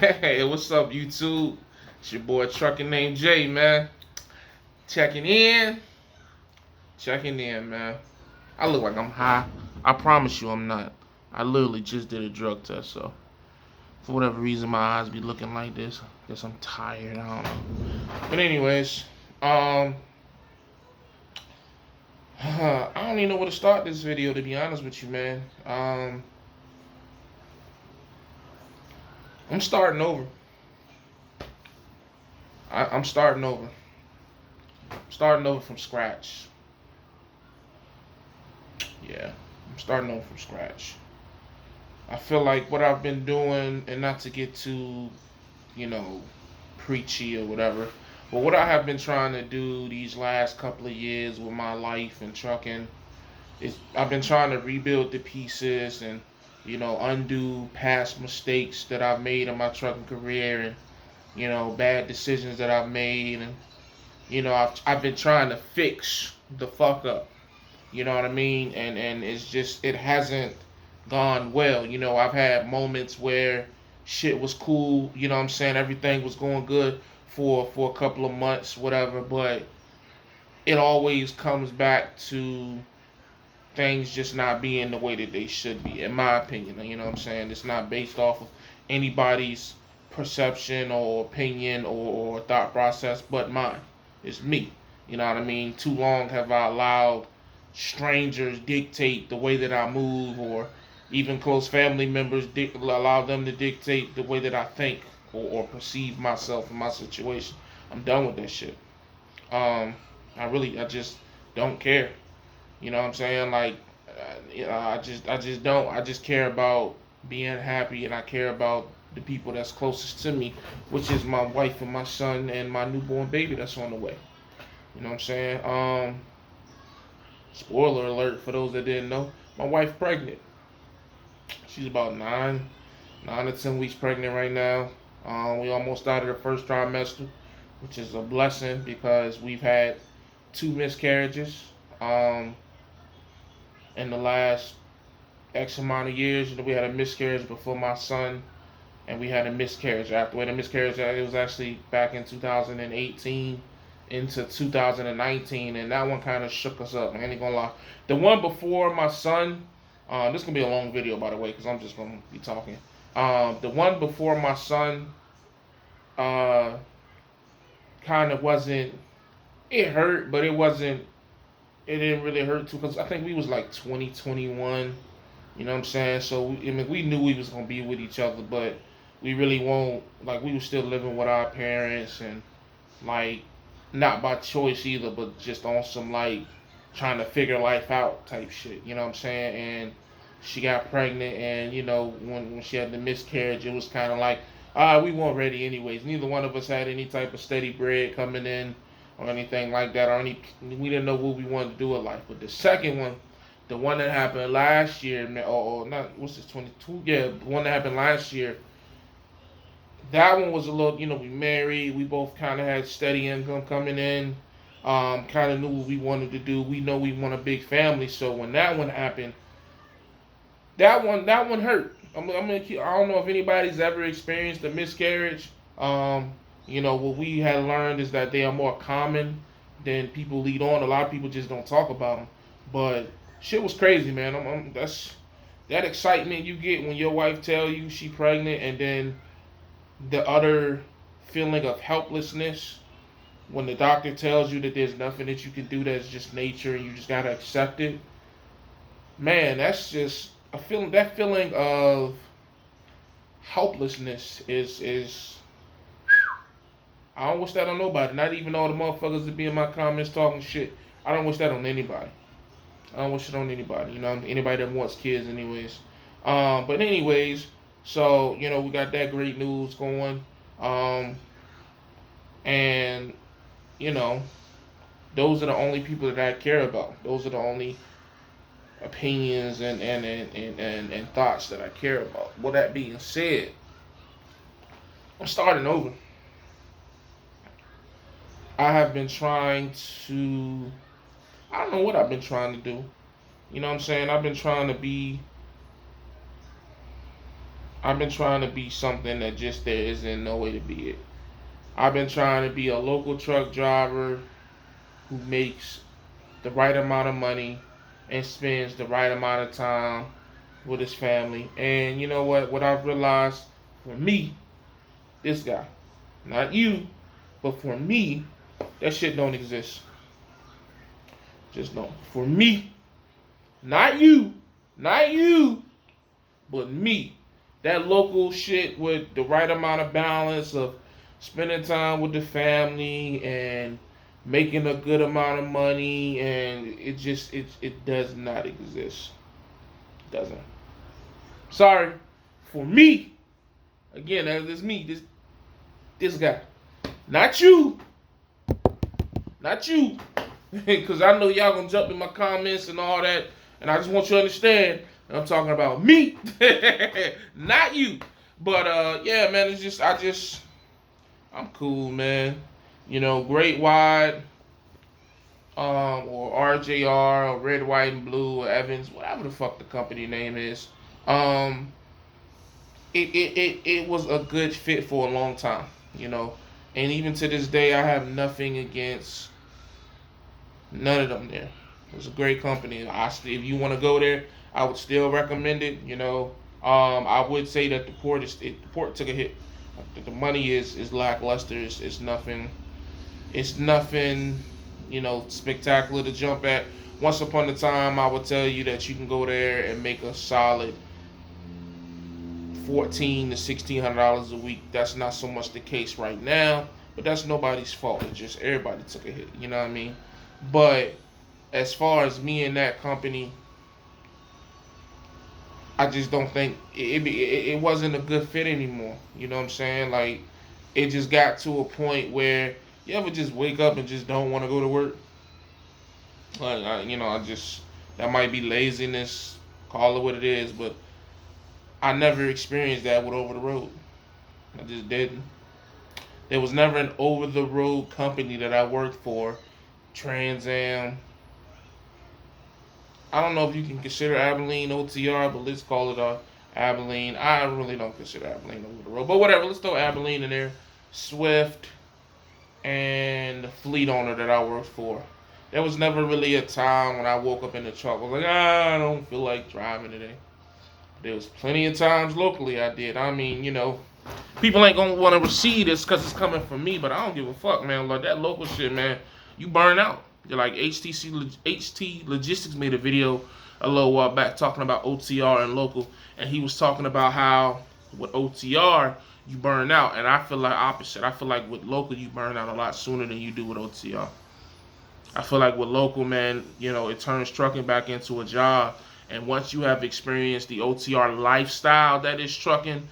Hey, what's up, YouTube? It's your boy Atruckernamedjay, man. Checking in, checking in, man. I look like I'm high. I promise you, I'm not. I literally just did a drug test, so for whatever reason, my eyes be looking like this. Guess I'm tired. I don't know. But anyways, um, I don't even know where to start this video. To be honest with you, man. I'm starting over. I'm starting over. Starting over from scratch. Yeah, I'm starting over from scratch. I feel like what I've been doing, and not to get too, you know, preachy or whatever, but what I have been trying to do these last couple of years with my life and trucking is I've been trying to rebuild the pieces and, undo past mistakes that I've made in my trucking career and, bad decisions that I've made. And, I've been trying to fix the fuck up. You know what I mean? And it's just it hasn't gone well. I've had moments where shit was cool, you know what I'm saying? Everything was going good for a couple of months, whatever, but it always comes back to things just not being the way that they should be, in my opinion. You know what I'm saying? It's not based off of anybody's perception or opinion or thought process but mine. It's me. You know what I mean? Too long have I allowed strangers dictate the way that I move, or even close family members allow them to dictate the way that I think or perceive myself and my situation. I'm done with that shit. Um, I just don't care. You know what I'm saying? Like, I just don't. I just care about being happy, and I care about the people that's closest to me, which is my wife and my son and my newborn baby that's on the way. You know what I'm saying? Spoiler alert for those that didn't know, my wife pregnant. She's about 9 to 10 weeks pregnant right now. We almost started the first trimester, which is a blessing because we've had two miscarriages. In the last X amount of years. We had a miscarriage before my son, and we had a miscarriage after. We had a miscarriage. It was actually back in 2018 into 2019, and that one kind of shook us up. I ain't gonna lie. The one before my son, this gonna be a long video by the way, because I'm just gonna be talking. The one before my son, uh, kind of wasn't. It hurt, but it wasn't. It didn't really hurt too, because I think we was like 2021. You know what I'm saying? So we knew we was gonna be with each other, but we really won't. Like, we were still living with our parents, and like, not by choice either, but just on some like trying to figure life out type shit. You know what I'm saying? And she got pregnant, and when she had the miscarriage, it was kind of like, we weren't ready anyways. Neither one of us had any type of steady bread coming in or anything like that, or any. We didn't know what we wanted to do in life. But the second one, the one that happened last year, or not, what's this, 22? Yeah, the one that happened last year. That one was a little, we married. We both kind of had steady income coming in. Kind of knew what we wanted to do. We know we want a big family. So when that one happened, that one hurt. I don't know if anybody's ever experienced a miscarriage. What we had learned is that they are more common than people lead on. A lot of people just don't talk about them. But shit was crazy, man. That's that excitement you get when your wife tell you she pregnant, and then the other feeling of helplessness when the doctor tells you that there's nothing that you can do, that's just nature and you just gotta accept it. Man, that's just a feeling. That feeling of helplessness is. I don't wish that on nobody. Not even all the motherfuckers that be in my comments talking shit. I don't wish that on anybody. I don't wish it on anybody. Anybody that wants kids, anyways. But anyways, so we got that great news going, and you know, those are the only people that I care about. Those are the only opinions and thoughts that I care about. With that being said, I'm starting over. I have been trying to. I don't know what I've been trying to do. You know what I'm saying? I've been trying to be I've been trying to be something that just there isn't no way to be it. I've been trying to be a local truck driver who makes the right amount of money and spends the right amount of time with his family. And you know what? What I've realized for me, this guy, not you, but for me, that shit don't exist. Just don't. For me, not you, not you, but me. That local shit with the right amount of balance of spending time with the family and making a good amount of money, and it does not exist. It doesn't. Sorry. For me, again, that is me. This guy. Not you. Not you. Because I know y'all gonna jump in my comments and all that. And I just want you to understand I'm talking about me. Not you. But yeah, man, I'm cool, man. You know, Great Wide, or RJR, or Red, White, and Blue, or Evans, whatever the fuck the company name is. Um, it was a good fit for a long time, you know. And even to this day, I have nothing against none of them there. It was a great company. If you want to go there, I would still recommend it. You know, I would say that the port took a hit. The money is lackluster. It's nothing. It's nothing. You know, spectacular to jump at. Once upon a time, I would tell you that you can go there and make a solid $1,400 to $1,600 a week. That's not so much the case right now, but that's nobody's fault. It's just everybody took a hit. You know what I mean? But as far as me and that company, I just don't think it wasn't a good fit anymore. You know what I'm saying? Like, it just got to a point where you ever just wake up and just don't want to go to work. That might be laziness, call it what it is, but I never experienced that with Over the Road. I just didn't. There was never an over the road company that I worked for. Trans Am. I don't know if you can consider Abilene OTR, but let's call it Abilene. I really don't consider Abilene over the road, but whatever. Let's throw Abilene in there. Swift and the fleet owner that I worked for. There was never really a time when I woke up in the truck. I was like, I don't feel like driving today. There was plenty of times locally I did. I mean, you know, people ain't gonna want to receive this because it's coming from me, but I don't give a fuck, man. Like, that local shit, man, you burn out. You're like HT Logistics made a video a little while back talking about OTR and local, and he was talking about how with OTR you burn out, and I feel like opposite. I feel like with local you burn out a lot sooner than you do with OTR. I feel like with local, man, you know, it turns trucking back into a job, and once you have experienced the OTR lifestyle that is trucking,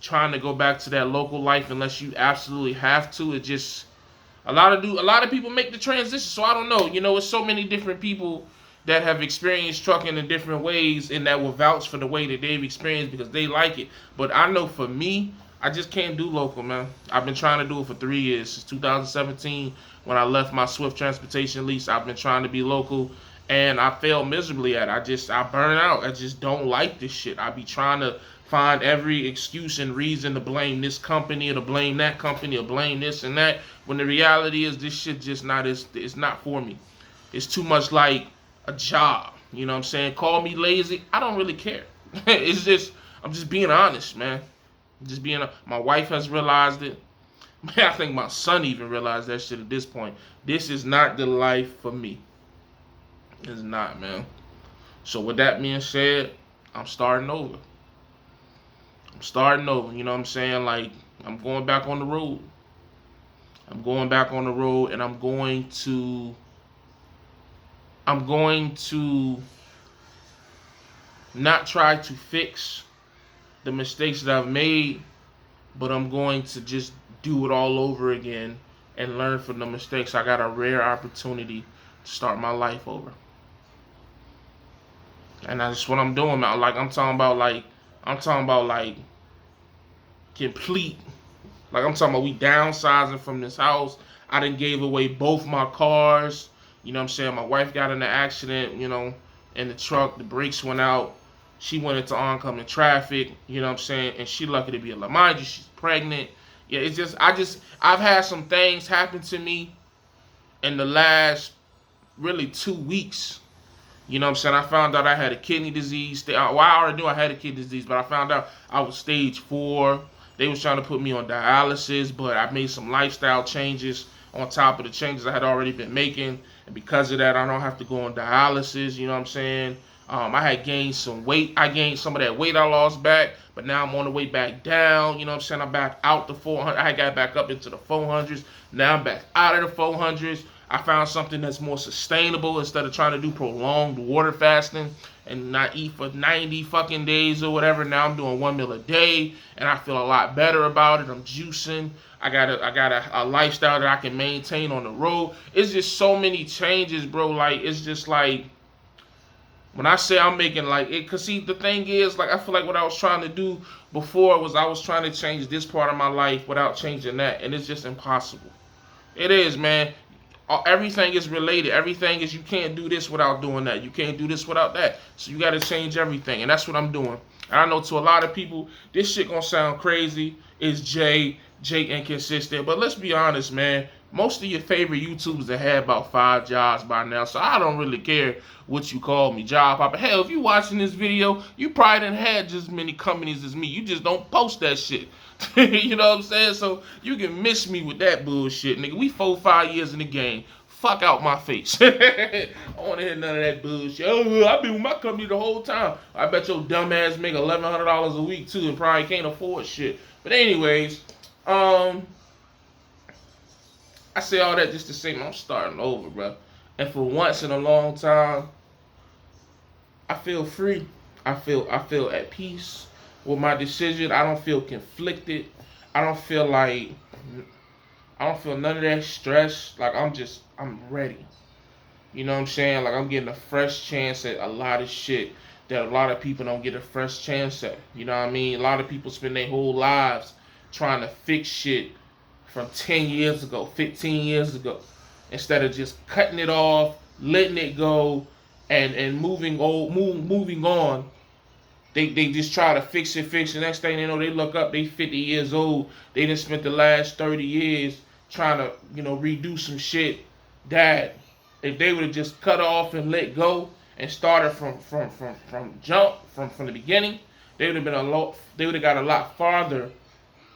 trying to go back to that local life unless you absolutely have to, it just a lot of people make the transition. So I don't know. You know, it's so many different people that have experienced trucking in different ways and that will vouch for the way that they've experienced because they like it. But I know for me, I just can't do local, man. I've been trying to do it for 3 years. Since 2017, when I left my Swift transportation lease, I've been trying to be local, and I failed miserably at it. I burn out. I just don't like this shit. I be trying to find every excuse and reason to blame this company or to blame that company or blame this and that, when the reality is this shit just it's not for me. It's too much like a job. You know what I'm saying? Call me lazy. I don't really care. I'm just being honest, man. My wife has realized it. Man, I think my son even realized that shit at this point. This is not the life for me. It's not, man. So with that being said, I'm starting over. You know what I'm saying? Like, I'm going back on the road. And I'm going to not try to fix the mistakes that I've made, but I'm going to just do it all over again and learn from the mistakes. I got a rare opportunity to start my life over. And that's what I'm doing, man. I'm talking about complete. Like, I'm talking about we downsizing from this house. I done gave away both my cars. You know what I'm saying? My wife got in an accident, you know, in the truck. The brakes went out. She went into oncoming traffic, you know what I'm saying? And she lucky to be alive. Mind you, she's pregnant. Yeah, it's just, I've had some things happen to me in the last really 2 weeks. You know what I'm saying? I found out I had a kidney disease. Well, I already knew I had a kidney disease, but I found out I was stage 4. They was trying to put me on dialysis, but I made some lifestyle changes on top of the changes I had already been making. And because of that, I don't have to go on dialysis. You know what I'm saying? I had gained some weight. I gained some of that weight I lost back, but now I'm on the way back down. You know what I'm saying? I'm back out the 400. I got back up into the 400s. Now I'm back out of the 400s. I found something that's more sustainable instead of trying to do prolonged water fasting and not eat for 90 fucking days or whatever. Now I'm doing 1 meal a day, and I feel a lot better about it. I'm juicing. I got a lifestyle that I can maintain on the road. It's just so many changes, bro. Like, it's just like, when I say I'm making like it, cause see, the thing is, like, I feel like what I was trying to do before was I was trying to change this part of my life without changing that, and it's just impossible. It is, man. Everything is related. Everything is, you can't do this without doing that. You can't do this without that. So you got to change everything, and that's what I'm doing. And I know to a lot of people, this shit gonna sound crazy. Is Jay inconsistent? But let's be honest, man. Most of your favorite YouTubers have had about 5 jobs by now, so I don't really care what you call me, job hopper. Hell, if you watching this video, you probably didn't have just as many companies as me. You just don't post that shit. You know what I'm saying? So you can miss me with that bullshit, nigga. We 4-5 years in the game. Fuck out my face. I don't want to hear none of that bullshit. Oh, I've been with my company the whole time. I bet your dumb ass make $1,100 a week too and probably can't afford shit. But anyways, I say all that just to say, man, I'm starting over, bro. And for once in a long time, I feel free. I feel at peace with my decision. I don't feel conflicted. I don't feel none of that stress. Like, I'm ready. You know what I'm saying? Like, I'm getting a fresh chance at a lot of shit that a lot of people don't get a fresh chance at. You know what I mean? A lot of people spend their whole lives trying to fix shit from 10 years ago, 15 years ago, instead of just cutting it off, letting it go, and moving on. They just try to fix it. Next thing they know, they look up, they 50 years old. They done spent the last 30 years trying to, redo some shit that if they would have just cut off and let go and started from the beginning, they would have got a lot farther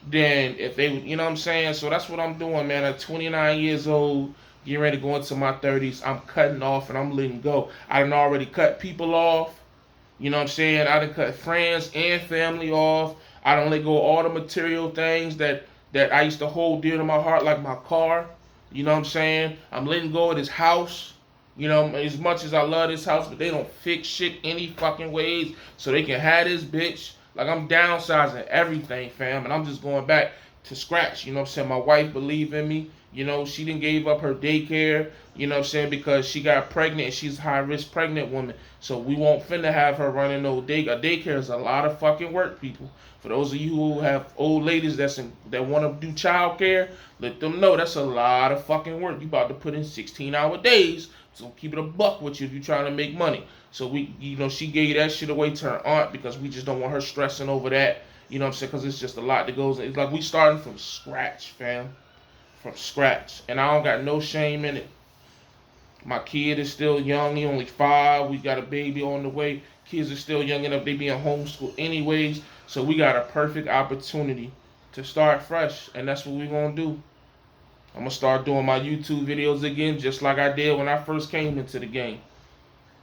than if they would, you know what I'm saying? So that's what I'm doing, man. At 29 years old, getting ready to go into my 30s, I'm cutting off and I'm letting go. I done already cut people off. You know what I'm saying? I done cut friends and family off. I done let go of all the material things that I used to hold dear to my heart, like my car. You know what I'm saying? I'm letting go of this house. You know, as much as I love this house, but they don't fix shit any fucking ways, so they can have this bitch. Like, I'm downsizing everything, fam, and I'm just going back to scratch. You know what I'm saying? My wife believed in me. You know, she didn't gave up her daycare, you know what I'm saying, because she got pregnant and she's a high-risk pregnant woman. So we won't finna have her running no daycare. Daycare is a lot of fucking work, people. For those of you who have old ladies that want to do child care, let them know that's a lot of fucking work. You about to put in 16-hour days. So keep it a buck with you if you're trying to make money. So she gave that shit away to her aunt because we just don't want her stressing over that. You know what I'm saying? Because it's just a lot that goes in. It's like we starting from scratch, fam. From scratch. And I don't got no shame in it. My kid is still young. He only 5. We got a baby on the way. Kids are still young enough. They be in homeschool anyways. So we got a perfect opportunity to start fresh. And that's what we going to do. I'm going to start doing my YouTube videos again just like I did when I first came into the game.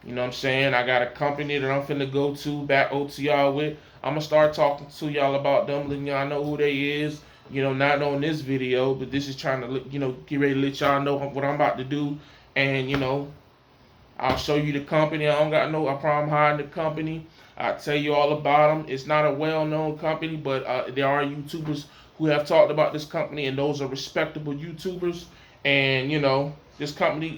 You know what I'm saying? I got a company that I'm finna go to, back OTR with. I'm going to start talking to y'all about them, letting y'all know who they is. You know, not on this video, but this is trying to, get ready to let y'all know what I'm about to do. And, I'll show you the company. I don't got problem hiding the company. I'll tell you all about them. It's not a well-known company, but there are YouTubers who have talked about this company, and those are respectable YouTubers. And, this company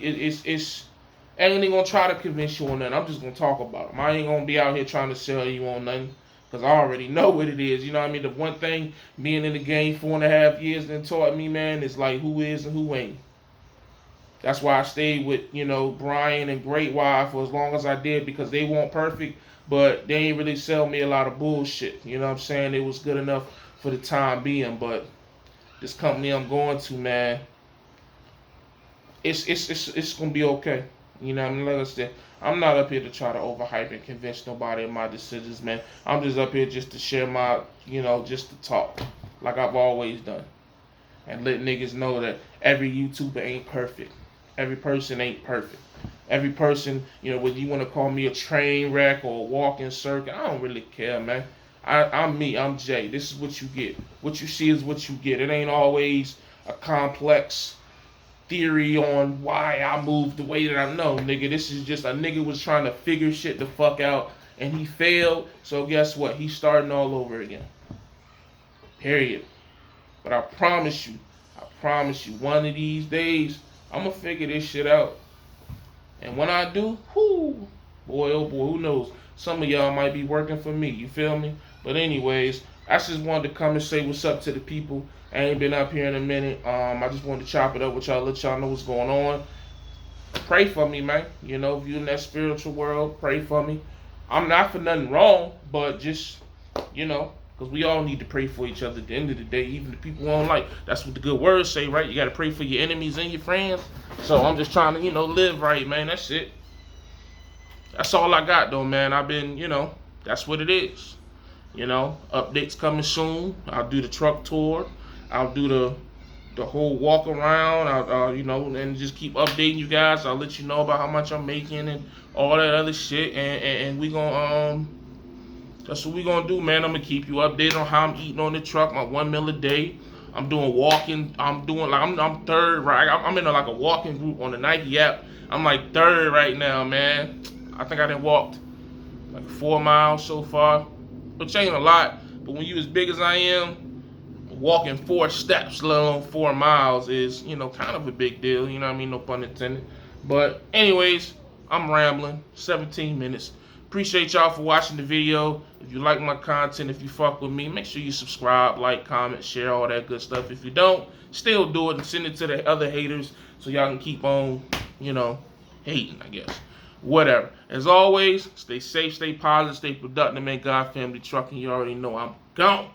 I ain't even gonna try to convince you on nothing. I'm just gonna talk about them. I ain't gonna be out here trying to sell you on nothing, because I already know what it is. You know what I mean? The one thing being in the game 4.5 years and taught me, man, is like who is and who ain't. That's why I stayed with, Brian and Great Wire for as long as I did, because they weren't perfect, but they ain't really sell me a lot of bullshit. You know what I'm saying? It was good enough for the time being. But this company I'm going to, man, it's gonna be okay. You know what I mean? Like I said, I'm not up here to try to overhype and convince nobody of my decisions, man. I'm just up here just to share my, just to talk, like I've always done, and let niggas know that every YouTuber ain't perfect. Every person ain't perfect. Every person, whether you want to call me a train wreck or a walking circuit, I don't really care, man. I'm me. I'm Jay. This is what you get. What you see is what you get. It ain't always a complex theory on why I moved the way that I know, nigga. This is just a nigga was trying to figure shit the fuck out, and he failed. So guess what? He's starting all over again. Period. But I promise you, one of these days, I'm gonna figure this shit out. And when I do, boy, oh boy, who knows? Some of y'all might be working for me. You feel me? But anyways, I just wanted to come and say what's up to the people. I ain't been up here in a minute. I just wanted to chop it up with y'all, let y'all know what's going on. Pray for me, man. If you in that spiritual world, pray for me. I'm not for nothing wrong, but just, because we all need to pray for each other at the end of the day, even the people who don't like. That's what the good words say, right? You got to pray for your enemies and your friends. So I'm just trying to, live right, man. That's it. That's all I got, though, man. I've been, that's what it is. Updates coming soon. I'll do the truck tour. I'll do the whole walk around. I'll and just keep updating you guys. I'll let you know about how much I'm making and all that other shit. And we gonna that's what we gonna do, man. I'm gonna keep you updated on how I'm eating on the truck. My 1 meal a day. I'm doing walking. I'm doing like I'm third, right? I'm in like a walking group on the Nike app. I'm like third right now, man. I think I done walked like 4 miles so far, which ain't a lot. But when you as big as I am, walking 4 steps, let alone 4 miles, is kind of a big deal. You know what I mean? No pun intended. But anyways, I'm rambling. 17 minutes. Appreciate y'all for watching the video. If you like my content, if you fuck with me, make sure you subscribe, like, comment, share, all that good stuff. If you don't, still do it and send it to the other haters so y'all can keep on, hating, I guess. Whatever. As always, stay safe, stay positive, stay productive, man. God, family, trucking. You already know I'm gone.